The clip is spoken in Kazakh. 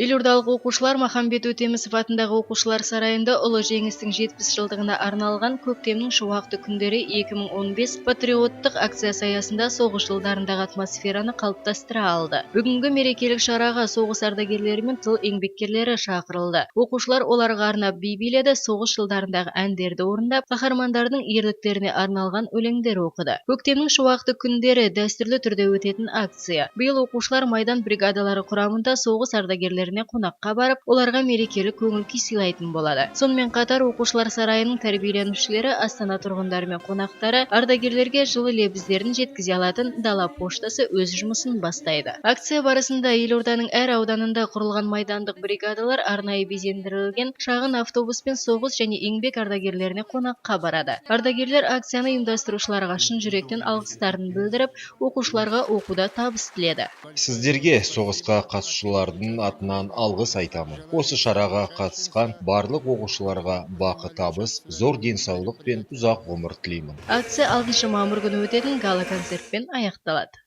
Елордалық оқушылар Махамбет Өтемісов атындағы оқушылар сарайында ұлы жеңістің 70 жылдығына арналған көктемнің шуақты күндері 2015 патриоттық акциясы аясында соғыс жылдарындағы атмосфераны қалыптастыра алды. Бүгінгі мерекелік шараға соғыс ардагерлері мен тыл еңбеккерлері шақырылды. Оқушылар оларға арнап би биледі, соғыс жылдарындағы әндерді орындап, қаһармандардың ерліктеріне арналған өлеңдер оқыды. Көктемнің шуақты күндері дәстүрлі түрде өтетін акция. Биыл оқушылар майдан бригадалары құрамында соғыс ардагерлеріне қонаққа барып, оларға мерекелік көңіл-күй сыйлайтын болады. Сонымен қатар оқушылар сарайының тәрбиеленушілері Астана тұрғындары мен қонақтары ардагерлерге жылы лебіздерін жеткізе алатын дала поштасы өз жұмысын бастайды. Акция барысында елорданың әр ауданында құрылған майдандық бригадалар арнайы безендірілген шағын автобуспен соғыс және еңбек ардагерлеріне қонаққа барады. Ардагерлер акцияны ұйымдастырушыларға шын жүректен алғыстарын білдіріп, оқушыларға оқуда табыс тіледі. Сіздерге соғысқа қатысушылардың атынан алғыс айтамын. Осы шараға қатысқан барлық оқушыларға бақыт, табыс, зор денсаулық пен ұзақ ғұмыр тілеймін. Акция 6 мамыр күні өтетін гала концертпен аяқталады.